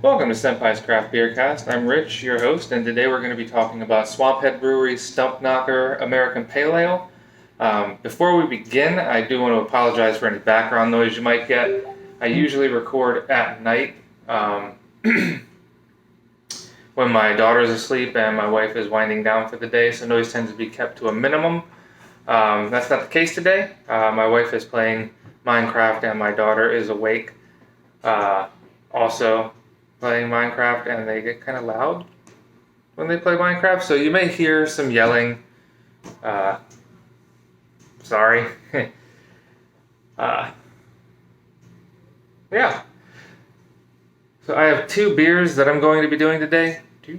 Welcome to Senpai's Craft Beercast. I'm Rich, your host, and today we're going to be talking about Swamp Head Brewery's Stump Knocker American Pale Ale. Before we begin, I do want to apologize for any background noise you might get. I usually record at night when my daughter's asleep and my wife is winding down for the day, so noise tends to be kept to a minimum. That's not the case today. My wife is playing Minecraft and my daughter is awake. Also playing Minecraft, and they get kind of loud when they play Minecraft, so you may hear some yelling. Sorry. Yeah. So I have two beers that I'm going to be doing today. Two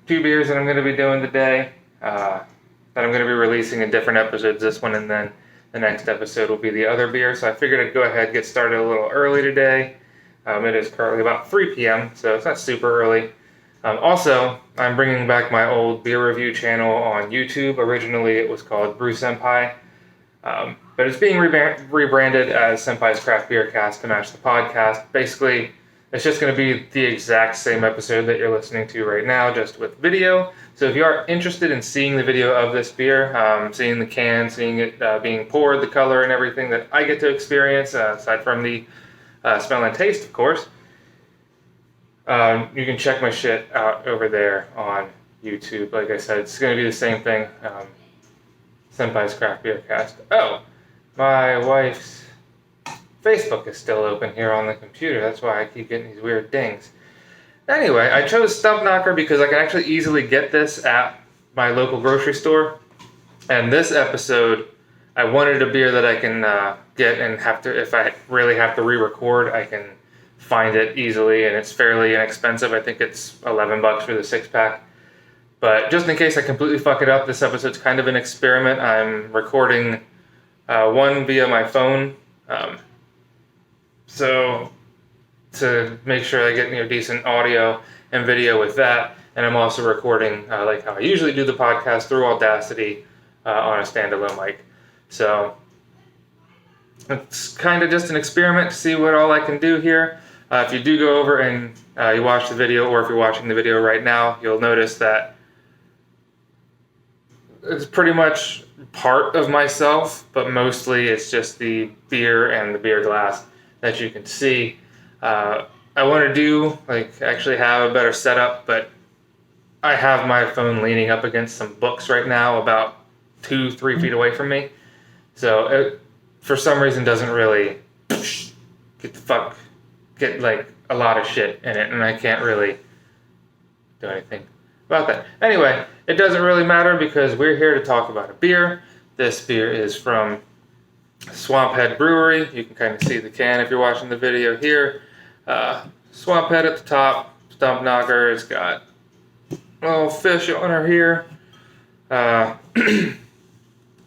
beers that I'm going to be doing today that I'm going to be releasing in different episodes. This one and then the next episode will be the other beer. So I figured I'd go ahead and get started a little early today. It is currently about 3 p.m., so it's not super early. Also, I'm bringing back my old beer review channel on YouTube. Originally, it was called Brew Senpai, but it's being rebranded as Senpai's Craft Beercast to match the podcast. Basically, it's just going to be the exact same episode that you're listening to right now, just with video. So if you are interested in seeing the video of this beer, seeing the can, seeing it being poured, the color and everything that I get to experience, aside from the smell and taste, of course, you can check my shit out over there on YouTube. Like I said, it's going to be the same thing. Senpai's Craft Beercast. Oh, my wife's Facebook is still open here on the computer. That's why I keep getting these weird dings. Anyway, I chose Stump Knocker because I can actually easily get this at my local grocery store. And this episode, I wanted a beer that I can get and have to, if I really have to re-record, I can find it easily, and it's fairly inexpensive. I think it's $11 for the 6-pack. But just in case I completely fuck it up, this episode's kind of an experiment. I'm recording one via my phone, so to make sure I get decent audio and video with that, and I'm also recording like how I usually do the podcast through Audacity on a standalone mic. So it's kind of just an experiment to see what all I can do here. If you do go over and you watch the video, or if you're watching the video right now, you'll notice that it's pretty much part of myself, but mostly it's just the beer and the beer glass that you can see. I want to do, actually have a better setup, but I have my phone leaning up against some books right now about 2-3 feet away from me. So it, for some reason, doesn't really get a lot of shit in it, and I can't really do anything about that. Anyway, it doesn't really matter because we're here to talk about a beer. This beer is from Swamp Head Brewery. You can kind of see the can if you're watching the video here. Swamp Head at the top, Stump Knocker. It's got a little fish on her here.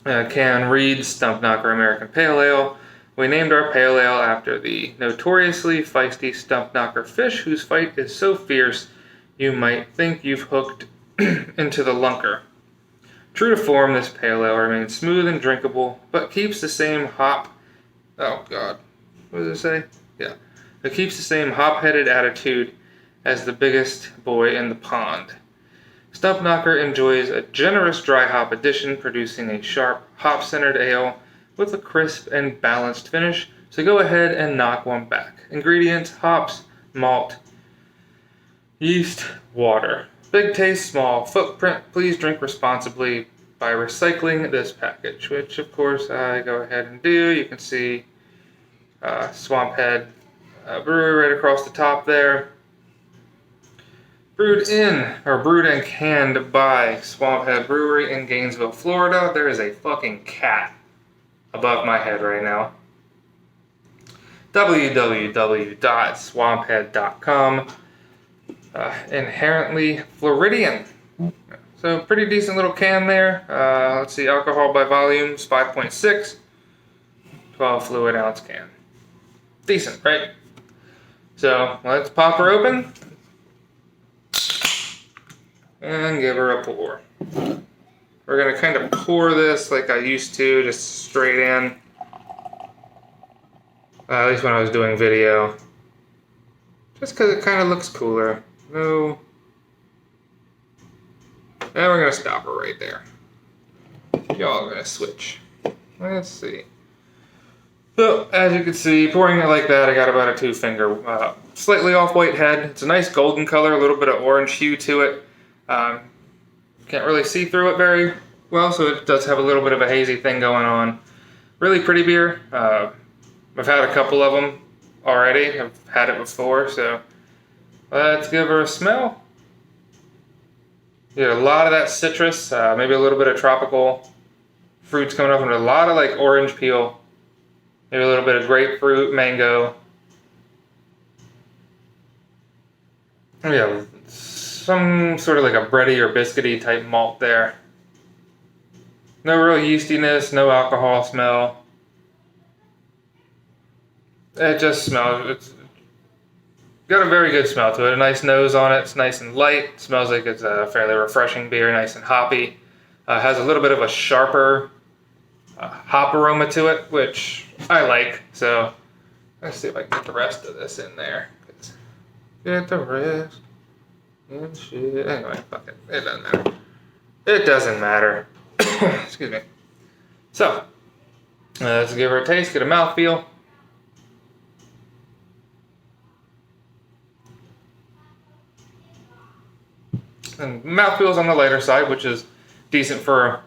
Can reads Stump Knocker American Pale Ale. We named our pale ale after the notoriously feisty Stump Knocker fish, whose fight is so fierce you might think you've hooked into the lunker. True to form, this pale ale remains smooth and drinkable, but keeps the same hop... Oh, God. What does it say? Yeah. It keeps the same hop-headed attitude as the biggest boy in the pond. Stump Knocker enjoys a generous dry hop addition, producing a sharp, hop-centered ale with a crisp and balanced finish, so go ahead and knock one back. Ingredients: hops, malt, yeast, water. Big taste, small footprint. Please drink responsibly by recycling this package, which of course I go ahead and do. You can see Swamp Head Brewery right across the top there. Brewed and canned by Swamp Head Brewery in Gainesville, Florida. There is a fucking cat above my head right now. www.swamphead.com. Inherently Floridian. So pretty decent little can there. Let's see, alcohol by volumes, 5.6. 12 fluid ounce can. Decent, right? So let's pop her open and give her a pour. We're going to kind of pour this like I used to, just straight in. At least when I was doing video. Just because it kind of looks cooler. No. And we're going to stop it right there. Y'all are going to switch. Let's see. So, as you can see, pouring it like that, I got about a 2-finger. Slightly off-white head. It's a nice golden color, a little bit of orange hue to it. Can't really see through it very well, so it does have a little bit of a hazy thing going on. Really pretty beer. I've had a couple of them already. I've had it before, so let's give her a smell. You get a lot of that citrus, maybe a little bit of tropical fruits coming up, and a lot of like orange peel. Maybe a little bit of grapefruit, mango. Yeah, some sort of like a bready or biscuity type malt there. No real yeastiness, no alcohol smell. It just smells, it's got a very good smell to it. A nice nose on it, it's nice and light. Smells like it's a fairly refreshing beer, nice and hoppy. Has a little bit of a sharper hop aroma to it, which I like. So let's see if I can get the rest of this in there. Get the rest and shit. Anyway, fuck it. It doesn't matter. It doesn't matter. Excuse me. So let's give her a taste, get a mouthfeel. And mouthfeel's on the lighter side, which is decent for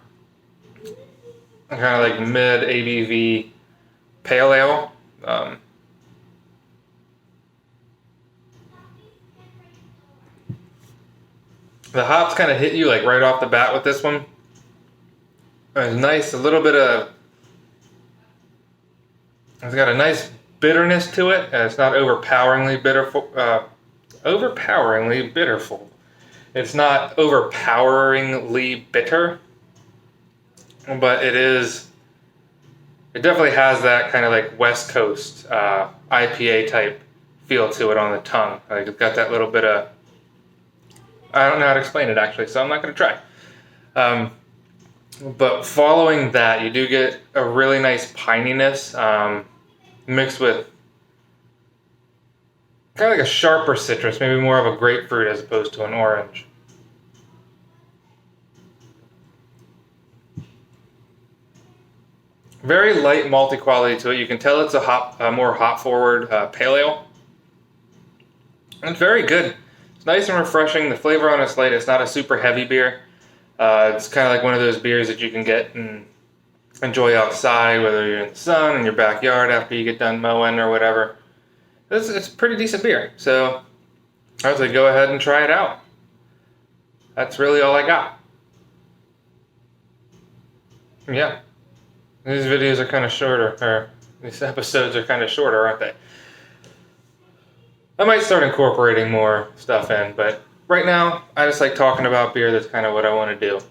kind of like mid ABV pale ale. The hops kind of hit you like right off the bat with this one. It's nice, a little bit of. It's got a nice bitterness to it. And it's not overpoweringly bitterful. Overpoweringly bitterful. It's not overpoweringly bitter, but it is. It definitely has that kind of like West Coast IPA type feel to it on the tongue. Like it's got that little bit of. I don't know how to explain it actually, so I'm not going to try. But following that, you do get a really nice pininess mixed with kind of like a sharper citrus, maybe more of a grapefruit as opposed to an orange. Very light malty quality to it. You can tell it's a more hop forward pale ale. And it's very good. It's nice and refreshing. The flavor on it's light. It's not a super heavy beer. It's kind of like one of those beers that you can get and enjoy outside, whether you're in the sun, in your backyard after you get done mowing or whatever. It's a pretty decent beer. So I would say go ahead and try it out. That's really all I got. Yeah. These videos are kind of shorter, or these episodes are kind of shorter, aren't they? I might start incorporating more stuff in, but right now, I just like talking about beer. That's kind of what I want to do.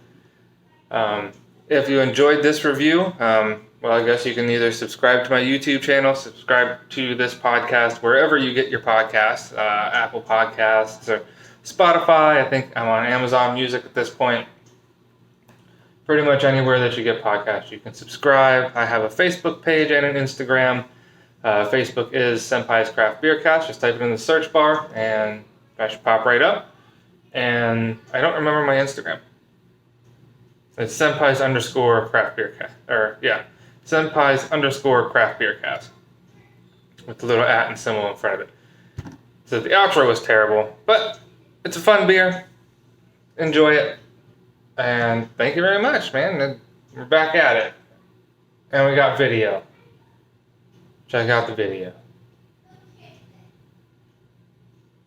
If you enjoyed this review, well, I guess you can either subscribe to my YouTube channel, subscribe to this podcast, wherever you get your podcasts, Apple Podcasts or Spotify. I think I'm on Amazon Music at this point. Pretty much anywhere that you get podcasts, you can subscribe. I have a Facebook page and an Instagram. Facebook is Senpai's Craft Beercast. Just type it in the search bar and that should pop right up. And I don't remember my Instagram. It's Senpai's _ Craft Beercast. Senpai's _ Craft Beercast. With the little @ and symbol in front of it. So the outro was terrible, but it's a fun beer. Enjoy it. And thank you very much, man. We're back at it. And we got video. Check out the video.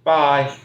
Bye.